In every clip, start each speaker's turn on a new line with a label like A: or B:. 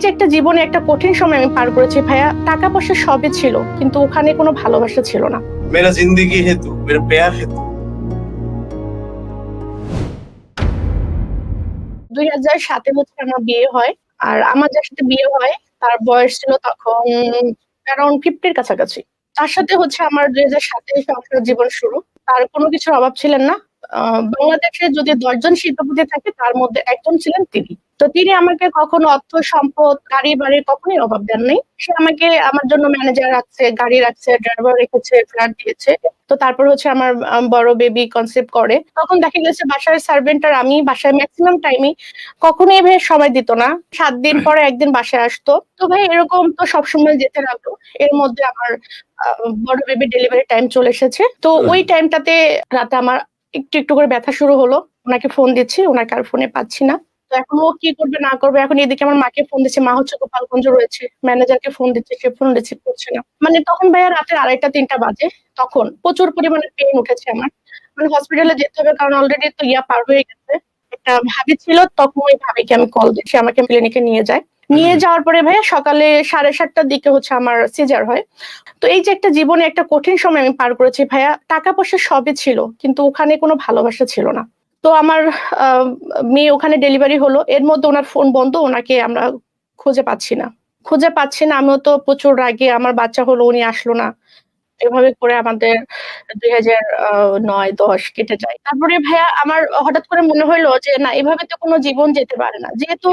A: যে একটা জীবনে একটা কঠিন সময় আমি পার করেছি ভাইয়া, টাকা পয়সা সবই ছিল কিন্তু ওখানে কোনো ভালোবাসা ছিল না।
B: मेरा जिंदगी है तू, मेरा प्यार है तू।
A: 2007-এ হচ্ছে আমার বিয়ে হয়। আর আমার যার সাথে বিয়ে হয় তার বয়স ছিল তখন অ্যারাউন্ড 50-এর কাছাকাছি। তার সাথে হচ্ছে আমার 2007-এ সংসার জীবন শুরু। তার কোনো কিছুর অভাব ছিলেন না। বাংলাদেশে যদি 10 জন শিল্পপতি থাকে তার মধ্যে একজন ছিলেন তিনি। তো তিনি আমাকে কখনো অর্থ সম্পদ গাড়ি বাড়ির কখনোই অভাব দেন নাই। সে আমাকে আমার জন্য ম্যানেজার রাখছে, গাড়ি রাখছে, ড্রাইভার রেখেছে, ফ্ল্যাট দিয়েছে। তো তারপর হচ্ছে আমার বড় বেবি কনসেপ্ট করে, তখন দেখা গেছে বাসার সার্ভেন্ট আর আমি বাসায় ম্যাক্সিমাম টাইমই কখনোই ভাই সময় দিত না। 7 দিন পরে একদিন বাসায় আসতো। তো ভাই এরকম তো সবসময় যেতে লাগলো। এর মধ্যে আমার বড় বেবি ডেলিভারি টাইম চলে এসেছে। তো ওই টাইমটাতে রাতে আমার একটু একটু করে ব্যথা শুরু হলো। ওনাকে ফোন দিচ্ছি, ওনাকে আর ফোনে পাচ্ছি না। তো এখন ও কি করবে না করবে, এখন এদিকে আমার মাকে ফোন দিচ্ছে, মা হচ্ছে গোপালগঞ্জ রয়েছে, ম্যানেজারকে ফোন দিচ্ছে, সে ফোন রিসিভ করছে না। মানে তখন ভাইয়া রাতের 2:30-3টা বাজে। তখন প্রচুর পরিমাণে পেইন উঠেছে আমার। মানে হসপিটালে যেতে হবে, কারণ অলরেডি তো পার হয়ে গেছে। একটা ভাবি ছিল, তখন ওই ভাবিকে আমি কল দিচ্ছি, আমাকে ক্লিনিকে নিয়ে যায়। নিয়ে যাওয়ার পরে ভাইয়া সকালে 7:30টার দিকে হচ্ছে আমার সিজার হয়। তো এই যে একটা জীবনে একটা কঠিন সময় আমি পার করেছি ভাইয়া, টাকা পয়সা সবই ছিল কিন্তু ওখানে কোনো ভালোবাসা ছিল না। তো আমার আহ, মেয়ে ওখানে ডেলিভারি হলো, এর মধ্যে ওনার ফোন বন্ধ, ওনাকে আমরা খুঁজে পাচ্ছি না। খুঁজে পাচ্ছি না, আমিও তো প্রচুর রাগে, আমার বাচ্চা হলো, উনি আসলো না। এভাবে করে আমাদের 2009-10 কেটে যায়। তারপরে ভাইয়া আমার হঠাৎ করে মনে হইলো যে না, এভাবে তো কোনো জীবন যেতে পারে না। যেহেতু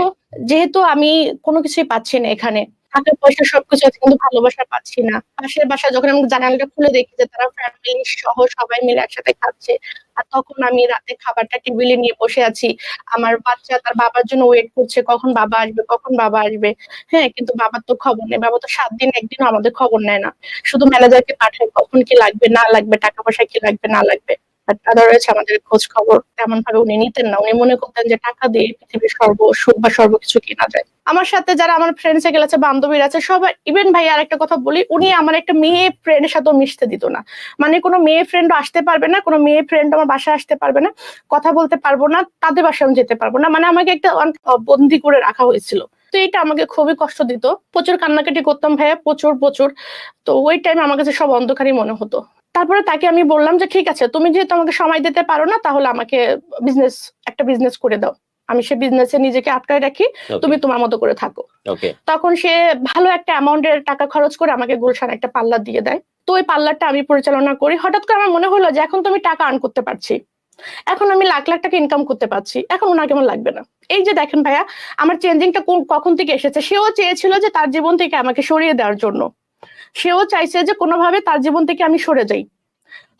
A: যেহেতু আমি কোনো কিছুই পাচ্ছি না এখানে, টাকা পয়সা সবকিছু আছে কিন্তু ভালোবাসা পাচ্ছি না। পাশের বাসা যখন আমি জানালাটা খুলে দেখি যে তারা ফ্যামিলি সহ সবাই মিলে একসাথে খাচ্ছে, আর তখন আমি রাতে খাবারটা টেবিলে নিয়ে বসে আছি, আমার বাচ্চা তার বাবার জন্য ওয়েট করছে, কখন বাবা আসবে, কখন বাবা আসবে। হ্যাঁ, কিন্তু বাবার তো খবর নেই, বাবা তো 7 দিন একদিনও আমাদের খবর নেয় না। শুধু ম্যানেজারকে পাঠায় কখন কি লাগবে না লাগবে, টাকা পয়সা কি লাগবে না লাগবে। আদারওয়াইজ আমাদের খোঁজ খবর তেমন ভাবে উনি নিতেন না। উনি মনে করতেন যে টাকা দিয়ে পৃথিবীর সুখ বা সর্বকিছু কেনা যায়। আমার সাথে যারা আমার ফ্রেন্ড সার্কেল আছে, বান্ধবীরা আছে, সবাই, ইভেন ভাই আর একটা কথা বলি, উনি আমার একটা মেয়ে ফ্রেন্ডের সাথেও মিশতে দিত না। মানে কোনো মেয়ে ফ্রেন্ড আসতে পারবে না, কোনো মেয়ে ফ্রেন্ড আমার বাসায় আসতে পারবে না, কথা বলতে পারবো না, তাদের বাসায় আমি যেতে পারবো না। মানে আমাকে একটা বন্দি করে রাখা হয়েছিল। তো এটা আমাকে খুবই কষ্ট দিত। প্রচুর কান্নাকাটি করতাম ভাইয়া, প্রচুর প্রচুর। তো ওই টাইমে আমার কাছে সব অন্ধকারই মনে হতো। তারপরে তাকে আমি বললাম যে ঠিক আছে, তুমি যেহেতু আমাকে সময় দিতে পারো না, তাহলে আমাকে বিজনেস একটা বিজনেস করে দাও, আমি সে বিজনেসে নিজেকে আটকায় রাখি, তুমি তোমার মতো করে থাকো। তখন সে ভালো একটা অ্যামাউন্টের টাকা খরচ করে আমাকে গুলশান একটা পার্লার দিয়ে দেয়। তো ওই পার্লারটা আমি পরিচালনা করি। হঠাৎ করে আমার মনে হলো যে এখন তো আমি টাকা আর্ন করতে পারছি, এখন আমি লাখ লাখ টাকা ইনকাম করতে পারছি, এখন ওনাকে আমার লাগবে না। এই যে দেখেন ভাইয়া, আমার চেঞ্জিংটা কখন থেকে এসেছে। সেও চেয়েছিল যে তার জীবন থেকে আমাকে সরিয়ে দেওয়ার জন্য, সেও চাইছে যে কোনোভাবে তার জীবন থেকে আমি সরে যাই।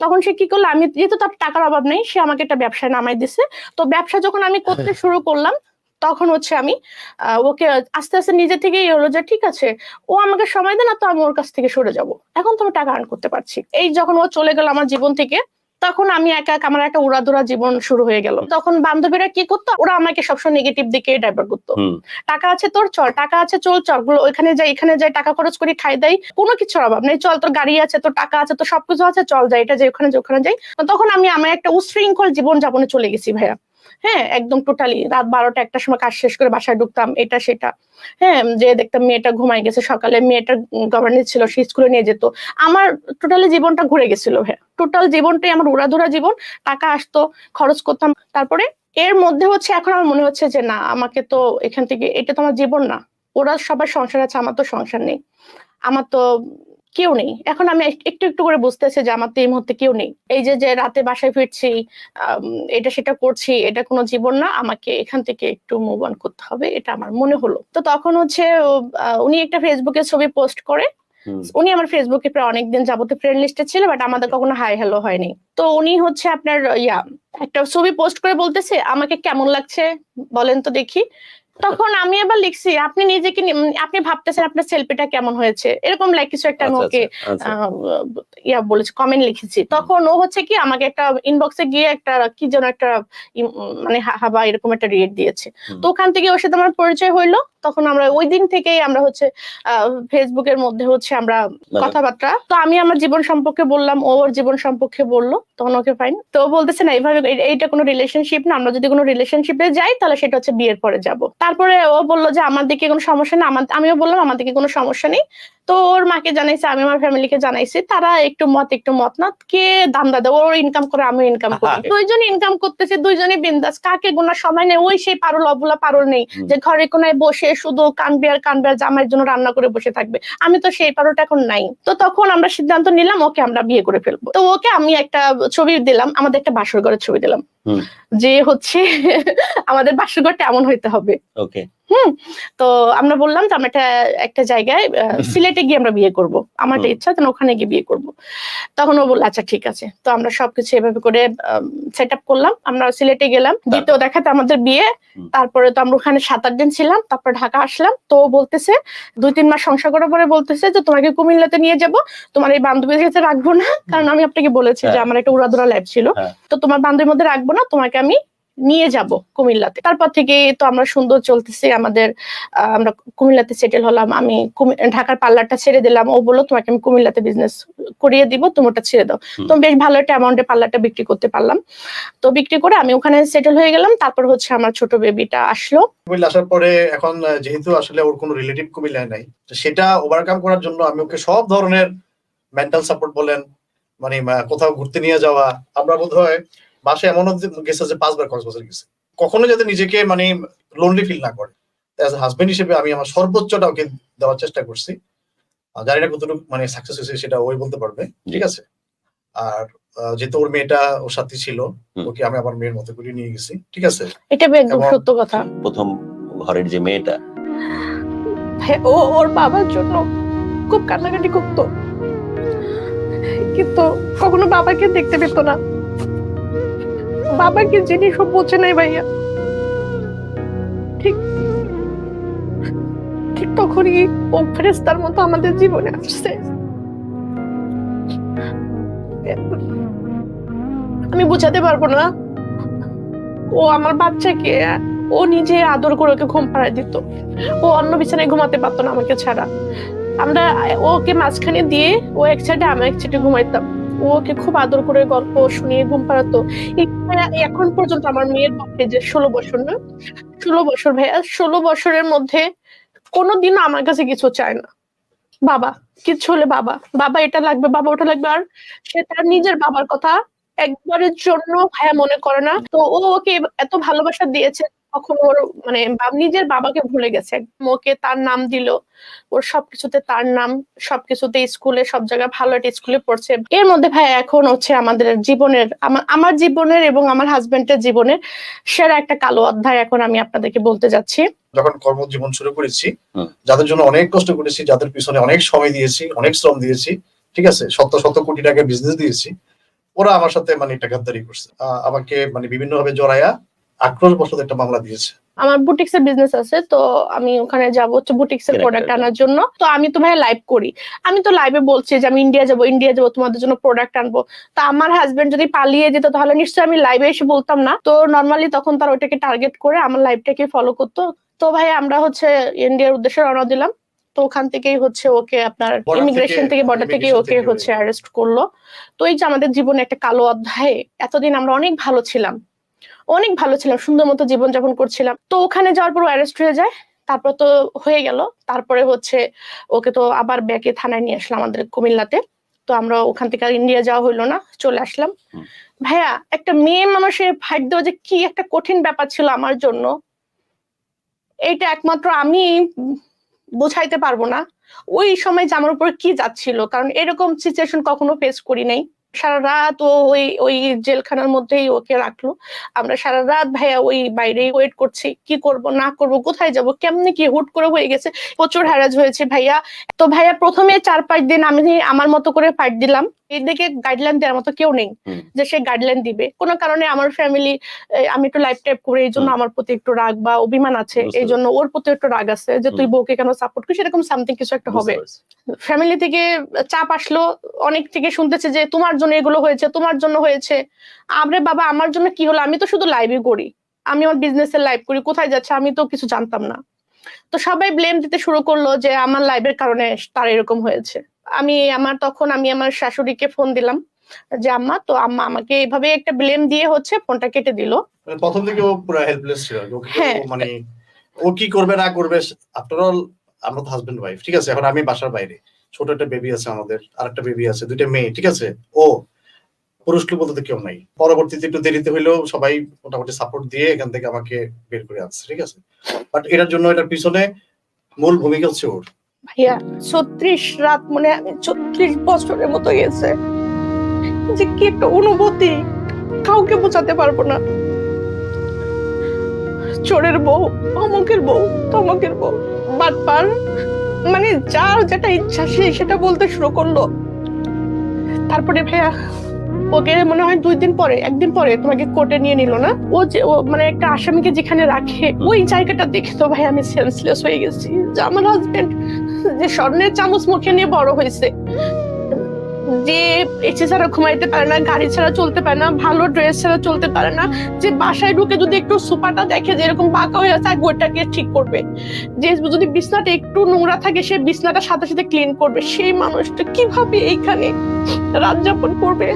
A: তখন সে কি করলো, আমি যেহেতু তার টাকার অভাব নেই, সে আমাকে একটা ব্যবসায় নামাই দিছে। তো ব্যবসা যখন আমি করতে শুরু করলাম, তখন হচ্ছে আমি ওকে আস্তে আস্তে নিজে থেকেই হলো যে ঠিক আছে, ও আমাকে সময় দেয় না, তো আমি ওর কাছ থেকে সরে যাব, এখন তো আমি টাকা আর্ন করতে পারছি। এই যখন ও চলে গেল আমার জীবন থেকে, তখন আমি আমার একটা উড়াধুরা জীবন শুরু হয়ে গেল। তখন বান্ধবীরা কি করতো, ওরা আমাকে সবসময় নেগেটিভ দিকে ডাইভার্ট করতো। টাকা আছে তোর, চল, টাকা আছে, চল চল, ওইখানে যাই এখানে যাই, টাকা খরচ করি, খাই দেয়, কোনো কিছুর অভাব নেই, চল, তোর গাড়ি আছে, তোর টাকা আছে, তোর সবকিছু আছে, চল যাই, এটা যাই, ওখানে যাই, ওখানে যাই। তখন আমি আমার একটা উশৃঙ্খল জীবন যাপনে চলে গেছি ভাইয়া। হ্যাঁ, একদম টোটালি রাত 12টা-1টার সময় কাজ শেষ করে বাসায় ঢুকতাম, এটা সেটা। হ্যাঁ, যে দেখতাম মেয়েটা ঘুমাই গেছে, সকালে মেয়েটার গভর্নেন্স ছিল, সে স্কুলে নিয়ে যেত। আমার টোটালি জীবনটা ঘুরে গেছিল ভাইয়া, টোটাল জীবনটাই আমার উড়াধুরা জীবন। টাকা আসতো, খরচ করতাম। তারপরে এর মধ্যে হচ্ছে এখন আমার মনে হচ্ছে যে না, আমাকে তো এখান থেকে, এটা তো আমার জীবন না। ওরা সবার সংসার আছে, আমার তো সংসার নেই, আমার তো কেউ নেই। এখন আমি একটু একটু করে বুঝতেছি যে আমার তো এই মুহূর্তে কেউ নেই। এই যে যে রাতে বাসায় ফিরছি, এটা সেটা করছি, এটা কোনো জীবন না, আমাকে এখান থেকে একটু মুভ অন করতে হবে, এটা আমার মনে হলো। তো তখন হচ্ছে উনি একটা ফেসবুকে ছবি পোস্ট করে। উনি আমার ফেসবুকে প্রায় অনেকদিন যাবত ফ্রেন্ড লিস্টে ছিল, বাট আমাদের কখনো হাই হ্যালো হয়নি। তো উনি হচ্ছে আপনার একটা ছবি পোস্ট করে বলতেছে, আমাকে কেমন লাগছে বলেন তো দেখি। তখন আমি আবার লিখছি, আপনি নিজেকে আপনি ভাবতেছেন আপনার সেলফিটা কেমন হয়েছে, এরকম লাইক কিছু একটা আমি ওকে বলেছি, কমেন্ট লিখেছি। তখন ও হচ্ছে কি আমাকে একটা ইনবক্সে গিয়ে একটা কি যেন একটা মানে হাবা এরকম একটা রিয়েট দিয়েছে। তো ওখান থেকে ওর সাথে আমার পরিচয় হইলো। তখন আমরা ওই দিন থেকেই আমরা হচ্ছে ফেসবুকের মধ্যে হচ্ছে আমরা কথাবার্তা। তো আমি আমার জীবন সম্পর্কে বললাম, ও ওর জীবন সম্পর্কে বললো, তখন ওকে ফাইন। তো বলতেছে না, এইভাবে এইটা কোনো রিলেশনশিপ না, আমরা যদি কোনো রিলেশনশিপে যাই তাহলে সেটা হচ্ছে বিয়ের পরে যাব। তারপরে ও বললো যে আমার দিকে কোনো সমস্যা নেই, আমিও বললাম আমার দিকে কোনো সমস্যা নেই। তো ওর মাকে জানাইছে, আমি আমার ফ্যামিলিকে জানাইছি, তারা একটু মত না, কে দান্দা দেয়, ওর ইনকাম করে আমিও ইনকাম করি, দুইজনই ইনকাম করতেছে, দুইজনই বিন্দাস, কাকে গোনার সময় নেই। ওই সেই পারুল অবলা পারুল নেই যে ঘরে কোনায় বসে শুধু কানবে আর জামাইয়ের জন্য রান্না করে বসে থাকবে, আমি তো সেই পারুলটা এখন নাই। তো তখন আমরা সিদ্ধান্ত নিলাম ওকে আমরা বিয়ে করে ফেলবো। তো ওকে আমি একটা ছবি দিলাম, আমাদের একটা বাসর ঘরের ছবি দিলাম, যে হচ্ছে আমাদের বাসর ঘরটা এমন হইতে হবে।
C: ওকে।
A: তো আমরা বললাম যে আমরা একটা জায়গায় সিলেটে গিয়ে আমরা বিয়ে করব, আমার একটা ইচ্ছা যেন ওখানে গিয়ে বিয়ে করব। তখন ও বলল আচ্ছা ঠিক আছে। তো আমরা সবকিছু এভাবে করে সেট আপ করলাম, আমরা সিলেটে গেলাম, দ্বিতীয় দেখাতে আমাদের বিয়ে। তারপরে তো আমরা ওখানে 7-8 দিন ছিলাম, তারপর ঢাকা আসলাম। তো বলতেছে 2-3 মাস সংসার করার পরে বলতেছে যে তোমাকে কুমিল্লাতে নিয়ে যাব, তোমার এই বান্ধবীর কাছে রাখবো না, কারণ আমি আপনাকে বলেছি যে আমার একটা উড়াদুরা লাইফ ছিল, তো তোমার বান্ধবীর মধ্যে রাখবো না, তোমাকে আমি নিয়ে যাব কুমিল্লাতে। তারপর থেকে তো আমরা সুন্দর চলতেছি আমাদের, আমরা কুমিল্লাতে সেটেল হলাম। আমি ঢাকার পার্লারটা ছেড়ে দিলাম, ও বললো তোমাকে আমি কুমিল্লাতে বিজনেস করিয়ে দিব, তুমি ওটা ছেড়ে দাও। তো বেশ ভালো একটা অ্যামাউন্টে পার্লারটা বিক্রি করতে পারলাম। তো বিক্রি করে আমি ওখানে সেটেল হয়ে গেলাম। তারপর হচ্ছে আমার ছোট বেবিটা আসলো।
D: কুমিল্লা আসার পরে এখন যেহেতু আসলে ওর কোনো রিলেটিভ কুমিল্লায় নাই, সেটা ওভারকাম করার জন্য আমি ওকে সব ধরনের মেন্টাল সাপোর্ট বলেন, মানে কোথাও ঘুরতে নিয়ে যাওয়া, আমরা বোধহয় মাসে এমন গেছে যে 5 বার কক্সবাজার গেছে, কখনো যাতে নিজেকে মানে লোনলি ফিল না করে। অ্যাজ এ হাজবেন্ড হিসেবে আমি আমার সর্বোচ্চটা ওকে দেওয়ার চেষ্টা করছি। জানি না কতটুকু মানে সাকসেস হয়েছে সেটা ওই বলতে পারবে, ঠিক আছে। আর যেহেতু ওর মেয়েটা ওর সাথে ছিল, ওকে আমি আমার মেয়ের মতো করে নিয়ে গেছি, ঠিক আছে।
A: এটা একদম সত্য কথা।
C: প্রথম ঘরের যে মেয়েটা,
A: ও ওর বাবার জন্য খুব কান্নাকাটি করতো, কিন্তু কখনো বাবাকে দেখতে পেত না। বাবাকে জিনিস ও বোঝে নাই ভাইয়া, ঠিক ঠিক তখনই ও ফেরেশতার মতো আমাদের জীবনে আসছে। আমি বোঝাতে পারবো না, ও আমার বাচ্চাকে ও নিজে আদর করে ওকে ঘুম পাড়ায় দিত, ও অন্য বিছানায় ঘুমাতে পারতো না আমাকে ছাড়া। আমরা ওকে মাঝখানে দিয়ে ও এক সাইডে আমি এক সাইডে ঘুমাইতাম, ওকে খুব আদর করে গল্প শুনিয়ে ঘুম পাড়াতো। এখন পর্যন্ত আমার মেয়ের পক্ষে যে 16 বছর না, 16 বছর ভাইয়া, 16 বছরের মধ্যে কোনোদিনও আমার কাছে কিছু চায় না। বাবা কিছু হলে বাবা বাবা এটা লাগবে, বাবা ওটা লাগবে, আর সে তার নিজের বাবার কথা একবারের জন্য ভাইয়া মনে করে না। তো ও ওকে এত ভালোবাসা দিয়েছে, তখন ওর মানে নিজের বাবাকে ভুলে গেছে, ওকে তার নাম দিল, ওর সবকিছুতে তার নাম, সবকিছুতে স্কুলে সব জায়গায় ভালো একটা স্কুলে পড়ছে। এর মধ্যে ভাই এখন হচ্ছে আমাদের জীবনের, আমার জীবনের এবং আমার হাজবেন্ডের জীবনের সেরা একটা কালো অধ্যায় এখন আমি আপনাদেরকে বলতে যাচ্ছি।
D: যখন কর্মজীবন শুরু করেছি, যাদের জন্য অনেক কষ্ট করেছি, যাদের পিছনে অনেক সময় দিয়েছি, অনেক শ্রম দিয়েছি, ঠিক আছে, শত শত কোটি টাকা বিজনেস দিয়েছি, ওরা আমার সাথে মানে একটা গাদ্দারি করছে, আমাকে মানে বিভিন্ন ভাবে জড়ায়া আক্রোশবশত একটা মামলা দিয়েছে।
A: আমার বুটিক্স এর বিজনেস আছে, তো আমি ওখানে যাবো হচ্ছে বুটিক্স এর প্রোডাক্ট আনার জন্য। তো আমি তো ভাই লাইভ করি, আমি তো লাইভে বলছি যে আমি ইন্ডিয়া যাবো তোমাদের জন্য প্রোডাক্ট আনবো। তা আমার হাজবেন্ড যদি পালিয়ে যেত তাহলে নিশ্চয়ই আমি লাইভে এসে বলতাম না। তো নর্মালি তখন তার ওইটাকে টার্গেট করে আমার লাইভটাকে ফলো করতো। তো ভাই আমরা হচ্ছে ইন্ডিয়ার উদ্দেশ্যে রওনা দিলাম। তো ওখান থেকেই হচ্ছে ওকে আপনার ইমিগ্রেশন থেকে বর্ডার থেকে ওকে হচ্ছে অ্যারেস্ট করলো। তো এই যে আমাদের জীবনে একটা কালো অধ্যায়, এতদিন আমরা অনেক ভালো ছিলাম, সুন্দর মতো জীবনযাপন করছিলাম। তো ওখানে যাওয়ার পর অ্যারেস্ট হয়ে যায়। তারপর তো হয়ে গেল, তারপরে হচ্ছে ওকে তো আবার ব্যাকে থানায় নিয়ে আসলাম আমাদের কুমিল্লাতে। তো আমরা ওখান থেকে আর ইন্ডিয়া যাওয়া হইলো না, চলে আসলাম। ভাইয়া একটা মেয়ে মানুষের ফাইট দেওয়া যে কি একটা কঠিন ব্যাপার ছিল আমার জন্য, এইটা একমাত্র আমি বোঝাইতে পারবো না ওই সময় যে আমার উপর কি যাচ্ছিল, কারণ এরকম সিচুয়েশন কখনো ফেস করি নাই। সারা রাত ও ওই জেলখানার মধ্যেই ওকে রাখলো, আমরা সারা রাত ভাইয়া ওই বাইরে ওয়েট করছি, কি করব না করব, কোথায় যাব, কেমনে কি হুট করে হয়ে গেছে, প্রচুর হ্যারাস হয়েছে ভাইয়া। তো ভাইয়া প্রথমে 4-5 দিন আমি আমার মতো করে ফাইট দিলাম, এদিকে গাইডলাইন দেওয়ার মতো কেউ নেই যে সে গাইডলাইন দিবে। কোনো কারণে আমার ফ্যামিলি, আমি একটু লাইফ টাইপ করে এই জন্য আমার প্রতি একটু রাগ বা অভিমান আছে, এই জন্য ওর প্রতি একটু রাগ আছে যে তুই বউকে কেন সাপোর্ট করিস, এরকম সামথিং কিছু একটা হবে। ফ্যামিলি থেকে চাপ আসলো, অনেক থেকে শুনতেছে যে তোমার জন্য এগুলো হয়েছে, তোমার জন্য হয়েছে। আরে বাবা আমার জন্য কি হলো, আমি তো শুধু লাইভই করি, আমি আমার বিজনেসের লাইভ করি, কোথায় যাচ্ছে আমি তো কিছু জানতাম না। তো সবাই ব্লেম দিতে শুরু করলো যে আমার লাইভের কারণে তার এরকম হয়েছে। আমি আমার শাশুড়িকে ফোন দিলাম যে আম্মা, তো আম্মা আমাকে এইভাবে একটা ব্লেম দিয়ে হচ্ছে ফোনটা কেটে দিল।
D: প্রথম থেকে ও পুরো হেল্পলেস ছিল, মানে ও কি করবে না করবে, আফটার অল আমরা তো হাজবেন্ড ওয়াইফ, ঠিক আছে? এখন আমি বাসার বাইরে, ছোট একটা বেবি আছে আমাদের, আর একটা বেবি আছে, দুইটা মেয়ে, ঠিক আছে? ও পুরুষ লোক বলতে তো কেউ নাই। পরবর্তীতে একটু দেরিতে হইলেও সবাই মোটামুটি সাপোর্ট দিয়ে এখান থেকে আমাকে বের করে আনছে, ঠিক আছে? বাট এটার জন্য, এটার পিছনে মূল ভূমিকা হচ্ছে ওর।
A: ভাইয়া 36 রাত, মানে আমি 36 বছরের মতো গেছে, যে কি একটা অনুভূতি কাউকে বোঝাতে পারবো না। চোরের বউ, অমুকের বউ, তমকের বউ, বাটপার, মানে যার যেটা ইচ্ছা সে সেটা বলতে শুরু করলো। তারপরে ভাইয়া ওকে মনে হয় 2 দিন পরে, 1 দিন পরে তোমাকে কোর্টে নিয়ে নিল না? ও যে মানে একটা আসামিকে যেখানে রাখে ওই জায়গাটা দেখে তো ভাই আমি সেন্সলেস হয়ে গেছি। যে আমার হাজবেন্ড যে স্বর্ণের চামচ মুখে নিয়ে বড় হয়েছে, যে এসি ছাড়া ঘুমাইতে পারে না, গাড়ি ছাড়া চলতে পারে না, ভালো ড্রেস ছাড়া চলতে পারে না, যে বাসায় ঢুকে যদি একটু সোফাটা দেখে যে এরকম বাঁকা হয়ে আছে ওইটাকে ঠিক করবে, যে যদি বিছনাটা একটু নোংরা থাকে সে বিছনাটা সাথে সাথে ক্লিন করবে, সেই মানুষটা কিভাবে এইখানে রাত যাপন করবে?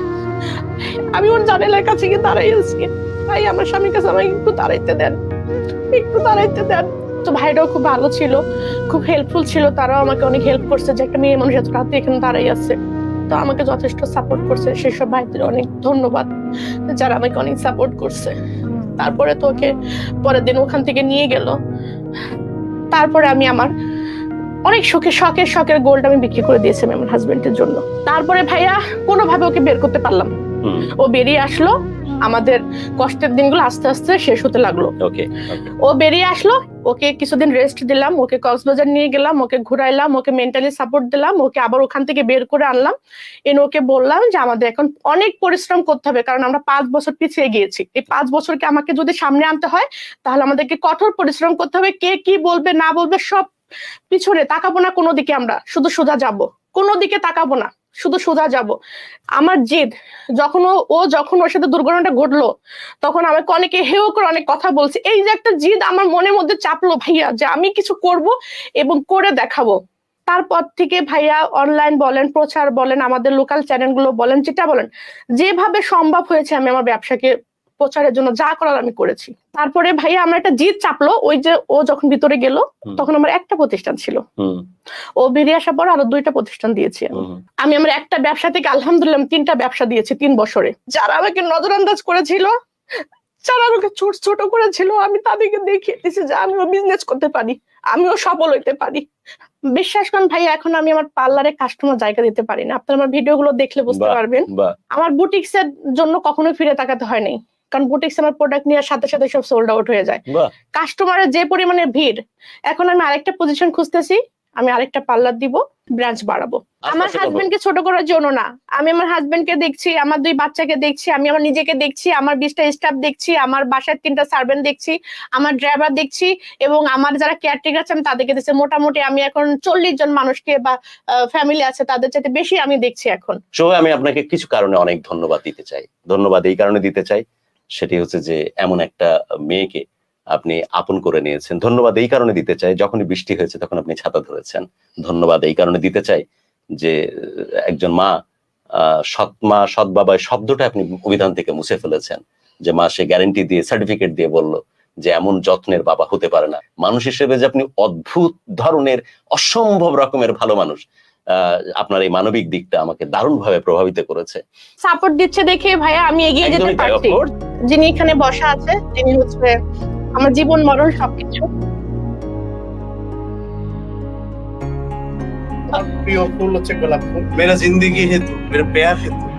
A: আমি ওর জানালার কাছে গিয়ে দাঁড়াই আছি, ভাই আমার স্বামীর কাছে আমাকে একটু দাঁড়াইতে দেন, একটু দাঁড়াইতে দেন। তো ভাইটাও খুব ভালো ছিল, খুব হেল্পফুল ছিল, তারাও আমাকে অনেক হেল্প করছে যে একটা মেয়ে মানুষ এত রাতে এখানে দাঁড়াই আছে। তো আমাকে যথেষ্ট সাপোর্ট করছে, সেসব ভাইদের অনেক ধন্যবাদ যারা আমাকে অনেক সাপোর্ট করছে। তারপরে তো ওকে পরের দিন ওখান থেকে নিয়ে গেল। তারপরে আমি আমার অনেক শখের গোল্ড আমি বিক্রি করে দিয়েছি আমার হাজবেন্ডের জন্য। তারপরে ভাইয়া কোনোভাবে ওকে বের করতে পারলাম, ও বেরিয়ে আসলো। আমাদের কষ্টের দিনগুলো আস্তে আস্তে শেষ হতে লাগলো। ও বেরিয়ে আসলো, ওকে কিছুদিন রেস্ট দিলাম, ওকে কক্সবাজার নিয়ে গেলাম, ওকে ঘুরাইলাম, ওকে মেন্টালি সাপোর্ট দিলাম, ওকে আবার ওখান থেকে বের করে আনলাম। এনে ওকে বললাম যে আমাদের এখন অনেক পরিশ্রম করতে হবে, কারণ আমরা 5 বছর পিছিয়ে গিয়েছি। এই 5 বছরকে আমাকে যদি সামনে আনতে হয় তাহলে আমাদেরকে কঠোর পরিশ্রম করতে হবে। কে কি বলবে না বলবে সব পিছনে তাকাবো না, কোনো দিকে আমরা শুধু সোজা যাব, কোনো দিকে তাকাবো না, শুধু সোজা যাব। আমার জিদ, যখন ওর সাথে দুর্ঘটনাটা ঘটলো তখন আমাকে অনেকে হেও করে অনেক কথা বলছে। এই যে একটা জিদ আমার মনের মধ্যে চাপলো ভাইয়া, যে আমি কিছু করব এবং করে দেখাবো। তারপর থেকে ভাইয়া অনলাইন বলেন, প্রচার বলেন, আমাদের লোকাল চ্যানেলগুলো বলেন, যেটা বলেন, যেভাবে সম্ভব হয়েছে আমি আমার ব্যবসাকে প্রচারের জন্য যা করার আমি করেছি। তারপরে ভাইয়া আমার একটা জিদ চাপলো, ওই যে ও যখন ভিতরে গেল তখন আমার একটা প্রতিষ্ঠান ছিল, ও বেরিয়ে আসার পর আরো 2টা প্রতিষ্ঠান দিয়েছি আমি। আমার একটা ব্যবসা থেকে আলহামদুলিল্লাহ 3টা ব্যবসা দিয়েছি 3 বছরে। যারা আমাকে নজরআন্দাজ করেছিল, যারা আমাকে ছোট করেছিল, আমি তাদেরকে দেখিয়ে দিয়েছি যে আমিও বিজনেস করতে পারি, আমিও সফল হইতে পারি। বিশ্বাস করেন ভাই, এখন আমি আমার পার্লারে কাস্টমার জায়গা দিতে পারি না। আপনারা আমার ভিডিও গুলো দেখলে বুঝতে পারবেন। আমার বুটিক্স এর জন্য কখনো ফিরে তাকাতে হয় নাই, কারণ বুটিক্স আমার প্রোডাক্ট নেওয়ার সাথে সাথে সব সোল্ড আউট হয়ে যায়। কাস্টমারের যে পরিমাণে ভিড়, এখন আমি আরেকটা পজিশন খুঁজতেছি, আমি আরেকটা পার্লার দিব, ব্রাঞ্চ বাড়াবো। আমার হাজবেন্ডকে ছোট করার জন্য না, আমি আমার হাজবেন্ডকে দেখছি, আমার 2 বাচ্চাকে দেখছি, আমি আমার নিজেকে দেখছি, আমার 20টা স্টাফ দেখছি, আমার বাসায় 3টা সার্ভেন্ট দেখছি, আমার ড্রাইভার দেখছি, এবং আমার যারা কেয়ারটেকার আছে আমি তাদেরকে দেখছি। মোটামুটি আমি এখন 40 জন মানুষকে বা ফ্যামিলি আছে তাদের চাইতে বেশি আমি দেখছি এখন।
C: আমি আপনাকে কিছু কারণে অনেক ধন্যবাদ দিতে চাই। ধন্যবাদ এই কারণে দিতে চাই, সেটি হচ্ছে যে এমন একটা মেয়েকে আপনি আপন করে নিয়েছেন। ধন্যবাদ এই কারণে দিতে চাই, যখনই বৃষ্টি হয়েছে তখন আপনি ছাতা ধরেছেন। ধন্যবাদ এই কারণে দিতে চাই যে একজন মা, সৎ বাবা শব্দটা আপনি অভিধান থেকে মুছে ফেলেছেন। যে মা সে গ্যারান্টি দিয়ে, সার্টিফিকেট দিয়ে বলল যে এমন যত্নের বাবা হতে পারে না। মানুষ হিসেবে যে আপনি অদ্ভুত ধরনের, অসম্ভব রকমের ভালো মানুষ, আপনার এই মানবিক দিকটা আমাকে দারুণভাবে প্রভাবিত করেছে।
A: সাপোর্ট দিচ্ছে দেখে ভাইয়া আমি এগিয়ে যেতে পারছি। যিনি এখানে বসা আছে, তিনি হচ্ছে আমার জীবন মরণ সবকিছু।
D: প্রিয় ফুল হচ্ছে গোলাপ ফুল।
B: मेरा जिंदगी है तू, मेरा प्यार है तू।